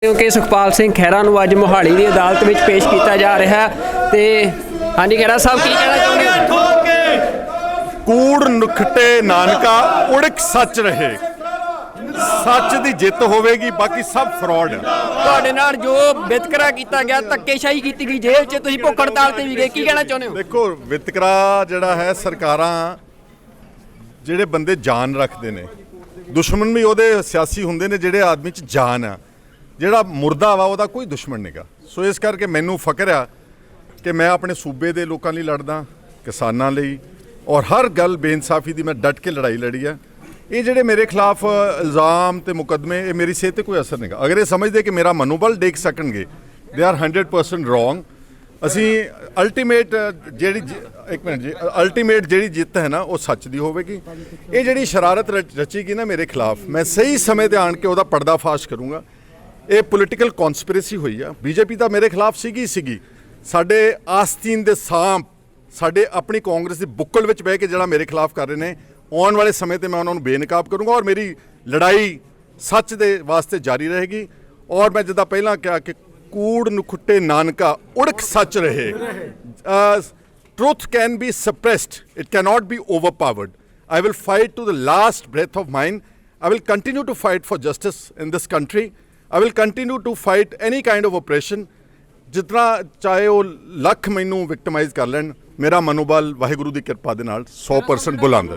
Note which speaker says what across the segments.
Speaker 1: क्योंकि सुखपाल सिंह खैरा ਨੂੰ ਅੱਜ ਮੋਹਾਲੀ ਦੀ ਅਦਾਲਤ ਵਿੱਚ ਪੇਸ਼ ਕੀਤਾ ਜਾ ਰਿਹਾ ਤੇ ਹਾਂਜੀ ਖੈਰਾ ਸਾਹਿਬ ਕੀ ਕਹਿਣਾ ਚਾਹੁੰਦੇ ਹੋ?
Speaker 2: ਕੂੜ ਨੁਖਟੇ ਨਾਨਕਾ ਉੜਕ ਸੱਚ ਰਹੇ, ਸੱਚ ਦੀ ਜਿੱਤ ਹੋਵੇਗੀ, ਬਾਕੀ ਸਭ ਫਰਾਡ ਹੈ।
Speaker 1: ਤੁਹਾਡੇ ਨਾਲ ਜੋ ਵਿਤਕਰਾ ਕੀਤਾ ਗਿਆ, ਧੱਕੇਸ਼ਾਹੀ ਕੀਤੀ ਗਈ, ਜੇਲ੍ਹ 'ਚ ਤੁਸੀਂ ਭੁੱਖ ਹੜਤਾਲ ਤੇ ਵੀ ਗਏ, ਕੀ ਕਹਿਣਾ ਚਾਹੁੰਦੇ ਹੋ?
Speaker 2: ਦੇਖੋ ਵਿਤਕਰਾ ਜਿਹੜਾ ਹੈ, ਸਰਕਾਰਾਂ ਜਿਹੜੇ ਬੰਦੇ ਜਾਨ ਰੱਖਦੇ ਨੇ, ਦੁਸ਼ਮਣ ਵੀ ਉਹਦੇ ਸਿਆਸੀ ਹੁੰਦੇ ਨੇ ਜਿਹੜੇ ਆਦਮੀ 'ਚ ਜਾਨ ਆ, ਜਿਹੜਾ ਮੁਰਦਾ ਵਾ ਉਹਦਾ ਕੋਈ ਦੁਸ਼ਮਣ ਨਹੀਂਗਾ। ਸੋ ਇਸ ਕਰਕੇ ਮੈਨੂੰ ਫਖਰ ਆ ਕਿ ਮੈਂ ਆਪਣੇ ਸੂਬੇ ਦੇ ਲੋਕਾਂ ਲਈ ਲੜਦਾ, ਕਿਸਾਨਾਂ ਲਈ, ਔਰ ਹਰ ਗੱਲ ਬੇਇਨਸਾਫੀ ਦੀ ਮੈਂ ਡਟ ਕੇ ਲੜਾਈ ਲੜੀ ਆ। ਇਹ ਜਿਹੜੇ ਮੇਰੇ ਖਿਲਾਫ ਇਲਜ਼ਾਮ ਤੇ ਮੁਕੱਦਮੇ, ਇਹ ਮੇਰੀ ਸਿਹਤ ਤੇ ਕੋਈ ਅਸਰ ਨਹੀਂਗਾ। ਅਗਰ ਇਹ ਸਮਝਦੇ ਕਿ ਮੇਰਾ ਮਨੋਬਲ ਡੇਕ ਸਕਣਗੇ, ਦੇ ਆਰ 100% ਰੋਂਗ। ਅਸੀਂ ਅਲਟੀਮੇਟ ਜਿਹੜੀ ਜਿੱਤ ਹੈ ਨਾ, ਉਹ ਸੱਚ ਦੀ ਹੋਵੇਗੀ। ਇਹ ਜਿਹੜੀ ਸ਼ਰਾਰਤ ਰਚੀ ਗਈ ਨਾ ਮੇਰੇ ਖਿਲਾਫ, ਮੈਂ ਸਹੀ ਸਮੇਂ ਤੇ ਆਣ ਕੇ ਉਹਦਾ ਪਰਦਾਫਾਸ਼ ਕਰੂੰਗਾ। ਇਹ ਪੋਲੀਟੀਕਲ ਕਨਸਪੀਰੇਸੀ ਹੋਈ ਆ। ਬੀਜੇਪੀ ਤਾਂ ਮੇਰੇ ਖਿਲਾਫ ਸੀਗੀ। ਸਾਡੇ ਆਸਤੀਨ ਦੇ ਸਾਂਪ, ਸਾਡੇ ਆਪਣੀ ਕਾਂਗਰਸ ਦੀ ਬੁੱਕਲ ਵਿੱਚ ਬਹਿ ਕੇ ਜਿਹੜਾ ਮੇਰੇ ਖਿਲਾਫ ਕਰ ਰਹੇ ਨੇ, ਆਉਣ ਵਾਲੇ ਸਮੇਂ ਤੇ ਮੈਂ ਉਹਨਾਂ ਨੂੰ ਬੇਨਕਾਬ ਕਰੂੰਗਾ ਔਰ ਮੇਰੀ ਲੜਾਈ ਸੱਚ ਦੇ ਵਾਸਤੇ ਜਾਰੀ ਰਹੇਗੀ। ਔਰ ਮੈਂ ਜਿੱਦਾਂ ਪਹਿਲਾਂ ਕਿਹਾ ਕਿ ਕੂੜ ਨੁਖਟੇ ਨਾਨਕਾ ਉੜਕ ਸੱਚ ਰਹੇ। Truth can be suppressed, it cannot be overpowered. I will fight to the last breath of mine. I will continue to fight for justice in this country. I will continue to fight any kind of oppression. ਜਿਤਨਾ ਚਾਹੇ ਉਹ ਲੱਖ ਮੈਨੂੰ ਵਿਕਟਮਾਈਜ਼ ਕਰ ਲੈਣ, ਮੇਰਾ ਮਨੋਬਲ ਵਾਹਿਗੁਰੂ ਦੀ ਕਿਰਪਾ ਦੇ ਨਾਲ 100% ਬੁਲੰਦ ਹੈ।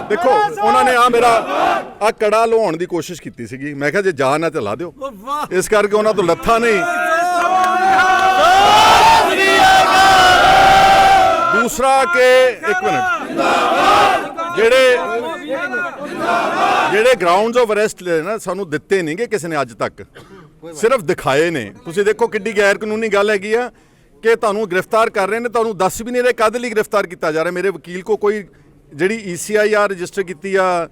Speaker 2: ਦੇਖੋ ਉਹਨਾਂ ਨੇ ਮੇਰਾ ਕੜਾ ਲਵਾਉਣ ਦੀ ਕੋਸ਼ਿਸ਼ ਕੀਤੀ ਸੀਗੀ। ਮੈਂ ਕਿਹਾ ਜੇ ਜਾਨ ਹੈ ਤੇ ਲਾ ਦਿਓ, ਇਸ ਕਰਕੇ ਉਹਨਾਂ ਤੋਂ ਲੱਥਾ ਨਹੀਂ। ਦੂਸਰਾ ਕਿ ਇੱਕ ਮਿੰਟ, ਜਿਹੜੇ ਗਰਾਊਂਡਸ ਆਫ ਅਰੈਸਟ ਲੈ ਨਾ ਸਾਨੂੰ ਦਿੱਤੇ ਨਹੀਂਗੇ ਕਿਸੇ ਨੇ ਅੱਜ ਤੱਕ, ਸਿਰਫ ਦਿਖਾਏ ਨੇ। ਤੁਸੀਂ ਦੇਖੋ ਕਿੱਡੀ ਗੈਰ ਕਾਨੂੰਨੀ ਗੱਲ ਹੈਗੀ ਆ ਕਿ ਤੁਹਾਨੂੰ ਗ੍ਰਿਫਤਾਰ ਕਰ ਰਹੇ ਨੇ, ਤੁਹਾਨੂੰ ਦੱਸ ਵੀ ਨਹੀਂ ਰਹੇ ਕਦ ਲਈ ਗ੍ਰਿਫਤਾਰ ਕੀਤਾ ਜਾ ਰਿਹਾ। ਮੇਰੇ ਵਕੀਲ ਕੋ ਕੋਈ ਜਿਹੜੀ ECIR ਰਜਿਸਟਰ ਕੀਤੀ ਆ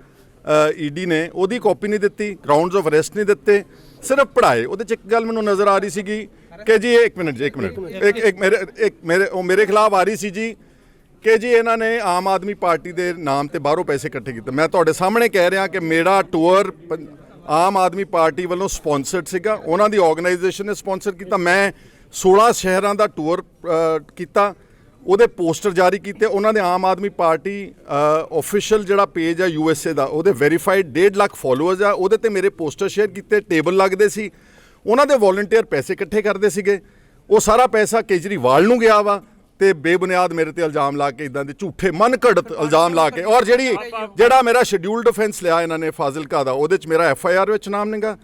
Speaker 2: ED ਨੇ, ਉਹਦੀ ਕਾਪੀ ਨਹੀਂ ਦਿੱਤੀ, ਗਰਾਊਂਡਸ ਆਫ ਅਰੈਸਟ ਨਹੀਂ ਦਿੱਤੇ, ਸਿਰਫ ਪੜ੍ਹਾਏ। ਉਹਦੇ 'ਚ ਇੱਕ ਗੱਲ ਮੈਨੂੰ ਨਜ਼ਰ ਆ ਰਹੀ ਸੀਗੀ ਕਿ ਜੀ ਇੱਕ ਮਿੰਟ ਮੇਰੇ ਖਿਲਾਫ ਆ ਰਹੀ ਸੀ ਜੀ ਕਿ ਜੀ ਇਹਨਾਂ ਨੇ ਆਮ ਆਦਮੀ ਪਾਰਟੀ ਦੇ ਨਾਮ ਤੇ ਬਾਹਰੋਂ ਪੈਸੇ ਇਕੱਠੇ ਕੀਤੇ। ਮੈਂ ਤੁਹਾਡੇ ਸਾਹਮਣੇ ਕਹਿ ਰਿਹਾ ਕਿ ਮੇਰਾ ਟੂਰ ਆਮ ਆਦਮੀ ਪਾਰਟੀ ਵੱਲੋਂ ਸਪਾਂਸਰਡ ਸੀਗਾ, ਉਹਨਾਂ ਦੀ ਆਰਗੇਨਾਈਜੇਸ਼ਨ ਨੇ ਸਪਾਂਸਰ ਕੀਤਾ। ਮੈਂ 16 ਸ਼ਹਿਰਾਂ ਦਾ ਟੂਰ ਕੀਤਾ, ਉਹਦੇ ਪੋਸਟਰ ਜਾਰੀ ਕੀਤੇ। ਉਹਨਾਂ ਦੇ ਆਮ ਆਦਮੀ ਪਾਰਟੀ ਆਫੀਸ਼ੀਅਲ ਜਿਹੜਾ ਪੇਜ ਆ USA ਦਾ, ਉਹਦੇ ਵੈਰੀਫਾਈਡ 1.5 ਲੱਖ ਫੋਲੋਅਰਸ ਆ, ਉਹਦੇ ਤੇ ਮੇਰੇ ਪੋਸਟਰ ਸ਼ੇਅਰ ਕੀਤੇ, ਟੇਬਲ ਲੱਗਦੇ ਸੀ, ਉਹਨਾਂ ਦੇ ਵੋਲੰਟੀਅਰ ਪੈਸੇ ਇਕੱਠੇ ਕਰਦੇ ਸੀਗੇ। ਉਹ ਸਾਰਾ ਪੈਸਾ ਕੇਜਰੀਵਾਲ ਨੂੰ ਗਿਆ ਵਾ ਤੇ ਬੇਬੁਨਿਆਦ ਮੇਰੇ ਤੇ ਇਲਜ਼ਾਮ ਲਾ ਕੇ, ਇਦਾਂ ਦੇ ਝੂਠੇ ਮਨ ਘੜਤ ਇਲਜ਼ਾਮ ਲਾ ਕੇ। ਔਰ ਜਿਹੜਾ ਮੇਰਾ ਸ਼ਡਿਊਲਡ ਅਫੈਂਸ ਲਿਆ ਇਹਨਾਂ ਨੇ ਫਾਜ਼ਿਲਕਾ ਦਾ, ਉਹਦੇ 'ਚ ਮੇਰਾ FIR ਵਿੱਚ ਨਾਮ ਨਹੀਂਗਾ,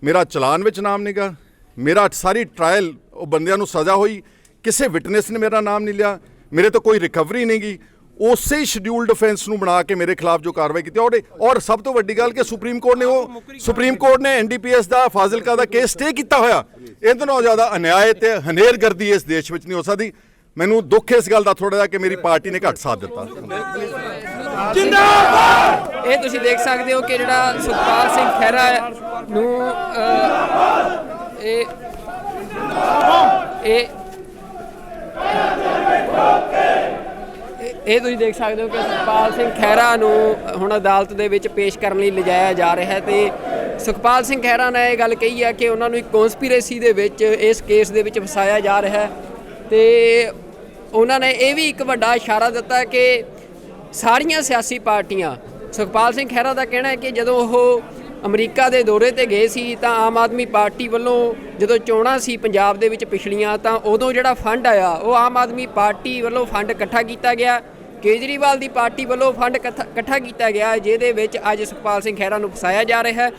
Speaker 2: ਮੇਰਾ ਚਲਾਨ ਵਿੱਚ ਨਾਮ ਨਹੀਂਗਾ, ਮੇਰਾ ਸਾਰੀ ਟਰਾਇਲ ਉਹ ਬੰਦਿਆਂ ਨੂੰ ਸਜ਼ਾ ਹੋਈ, ਕਿਸੇ ਵਿਟਨੈਸ ਨੇ ਮੇਰਾ ਨਾਮ ਨਹੀਂ ਲਿਆ, ਮੇਰੇ ਤੋਂ ਕੋਈ ਰਿਕਵਰੀ ਨਹੀਂ ਗਈ। ਉਸੇ ਹੀ ਸ਼ਡਿਊਲਡ ਅਫੈਂਸ ਨੂੰ ਬਣਾ ਕੇ ਮੇਰੇ ਖਿਲਾਫ ਜੋ ਕਾਰਵਾਈ ਕੀਤੀ। ਔਰ ਸਭ ਤੋਂ ਵੱਡੀ ਗੱਲ ਕਿ ਸੁਪਰੀਮ ਕੋਰਟ ਨੇ NDPS ਦਾ ਫਾਜ਼ਿਲਕਾ ਦਾ ਕੇਸ ਸਟੇ ਕੀਤਾ ਹੋਇਆ। ਇਹਦੇ ਨਾਲੋਂ ਜ਼ਿਆਦਾ ਅਨਿਆਏ ਤੇ ਹਨੇਰਗਰਦੀ ਇਸ ਦੇਸ਼ ਵਿੱਚ ਨਹੀਂ ਹੋ ਸਕਦੀ। ਮੈਨੂੰ ਦੁੱਖ ਇਸ ਗੱਲ ਦਾ ਥੋੜਾ ਜਿਹਾ ਕਿ ਮੇਰੀ ਪਾਰਟੀ ਨੇ ਘੱਟ ਸਾਥ ਦਿੱਤਾ।
Speaker 1: ਇਹ ਤੁਸੀਂ ਦੇਖ ਸਕਦੇ ਹੋ ਕਿ ਜਿਹੜਾ ਸੁਖਪਾਲ ਸਿੰਘ ਖਹਿਰਾ ਨੂੰ ਇਹ ਤੁਸੀਂ ਦੇਖ ਸਕਦੇ ਹੋ ਕਿ ਸੁਖਪਾਲ ਸਿੰਘ ਖਹਿਰਾ ਨੂੰ ਹੁਣ ਅਦਾਲਤ ਦੇ ਵਿੱਚ ਪੇਸ਼ ਕਰਨ ਲਈ ਲਿਜਾਇਆ ਜਾ ਰਿਹਾ ਹੈ। ਤੇ ਸੁਖਪਾਲ ਸਿੰਘ ਖਹਿਰਾ ਨੇ ਇਹ ਗੱਲ ਕਹੀ ਹੈ ਕਿ ਉਹਨਾਂ ਨੂੰ ਇੱਕ ਕਨਸਪੀਰੇਸੀ ਦੇ ਵਿੱਚ ਇਸ ਕੇਸ ਦੇ ਵਿੱਚ ਫਸਾਇਆ ਜਾ ਰਿਹਾ ਹੈ। ਤੇ ਉਹਨਾਂ ਨੇ ਇਹ ਵੀ ਇੱਕ ਵੱਡਾ ਇਸ਼ਾਰਾ ਦਿੱਤਾ ਕਿ ਸਾਰੀਆਂ ਸਿਆਸੀ ਪਾਰਟੀਆਂ, ਸੁਖਪਾਲ ਸਿੰਘ ਖਹਿਰਾ ਦਾ ਕਹਿਣਾ ਹੈ ਕਿ ਜਦੋਂ ਉਹ ਅਮਰੀਕਾ ਦੇ ਦੌਰੇ 'ਤੇ ਗਏ ਸੀ ਤਾਂ ਆਮ ਆਦਮੀ ਪਾਰਟੀ ਵੱਲੋਂ ਜਦੋਂ ਚੋਣਾਂ ਸੀ ਪੰਜਾਬ ਦੇ ਵਿੱਚ ਪਿਛਲੀਆਂ, ਤਾਂ ਉਦੋਂ ਜਿਹੜਾ ਫੰਡ ਆਇਆ ਉਹ ਆਮ ਆਦਮੀ ਪਾਰਟੀ ਵੱਲੋਂ ਫੰਡ ਇਕੱਠਾ ਕੀਤਾ ਗਿਆ, ਕੇਜਰੀਵਾਲ ਦੀ ਪਾਰਟੀ ਵੱਲੋਂ ਫੰਡ ਇਕੱਠਾ ਕੀਤਾ ਗਿਆ, ਜਿਹਦੇ ਵਿੱਚ ਅੱਜ ਸੁਖਪਾਲ ਸਿੰਘ ਖਹਿਰਾ ਨੂੰ ਫਸਾਇਆ ਜਾ ਰਿਹਾ ਹੈ।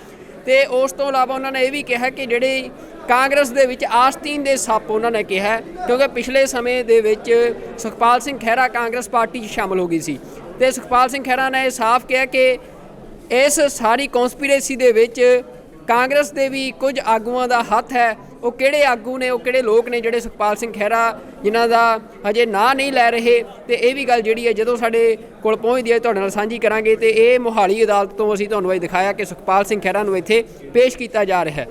Speaker 1: ਤੇ ਉਸ ਤੋਂ ਇਲਾਵਾ ਉਹਨਾਂ ਨੇ ਇਹ ਵੀ ਕਿਹਾ ਕਿ ਜਿਹੜੇ ਕਾਂਗਰਸ ਦੇ ਵਿੱਚ ਆਸਤੀਨ ਦੇ ਸੱਪ, ਉਹਨਾਂ ਨੇ ਕਿਹਾ ਕਿਉਂਕਿ ਪਿਛਲੇ ਸਮੇਂ ਦੇ ਵਿੱਚ ਸੁਖਪਾਲ ਸਿੰਘ ਖਹਿਰਾ ਕਾਂਗਰਸ ਪਾਰਟੀ 'ਚ ਸ਼ਾਮਲ ਹੋ ਗਈ ਸੀ। ਤੇ ਸੁਖਪਾਲ ਸਿੰਘ ਖਹਿਰਾ ਨੇ ਸਾਫ਼ ਕਿਹਾ ਕਿ ਇਸ ਸਾਰੀ ਕਨਸਪੀਰੇਸੀ ਦੇ ਵਿੱਚ ਕਾਂਗਰਸ ਦੇ ਵੀ ਕੁਝ ਆਗੂਆਂ ਦਾ ਹੱਥ ਹੈ। ਉਹ ਕਿਹੜੇ ਆਗੂ ਨੇ, ਉਹ ਕਿਹੜੇ ਲੋਕ ਨੇ ਜਿਹੜੇ ਸੁਖਪਾਲ ਸਿੰਘ ਖਹਿਰਾ ਜਿਨ੍ਹਾਂ ਦਾ ਹਜੇ ਨਾਂ ਨਹੀਂ ਲੈ ਰਹੇ। ਤੇ ਇਹ ਵੀ ਗੱਲ ਜਿਹੜੀ ਹੈ ਜਦੋਂ ਸਾਡੇ ਕੋਲ ਪਹੁੰਚਦੀ ਹੈ ਤੁਹਾਡੇ ਨਾਲ ਸਾਂਝੀ ਕਰਾਂਗੇ। ਤੇ ਇਹ ਮੋਹਾਲੀ ਅਦਾਲਤ ਤੋਂ ਅਸੀਂ ਤੁਹਾਨੂੰ ਅੱਜ ਦਿਖਾਇਆ ਕਿ ਸੁਖਪਾਲ ਸਿੰਘ ਖਹਿਰਾ ਨੂੰ ਇੱਥੇ ਪੇਸ਼ ਕੀਤਾ ਜਾ ਰਿਹਾ ਹੈ।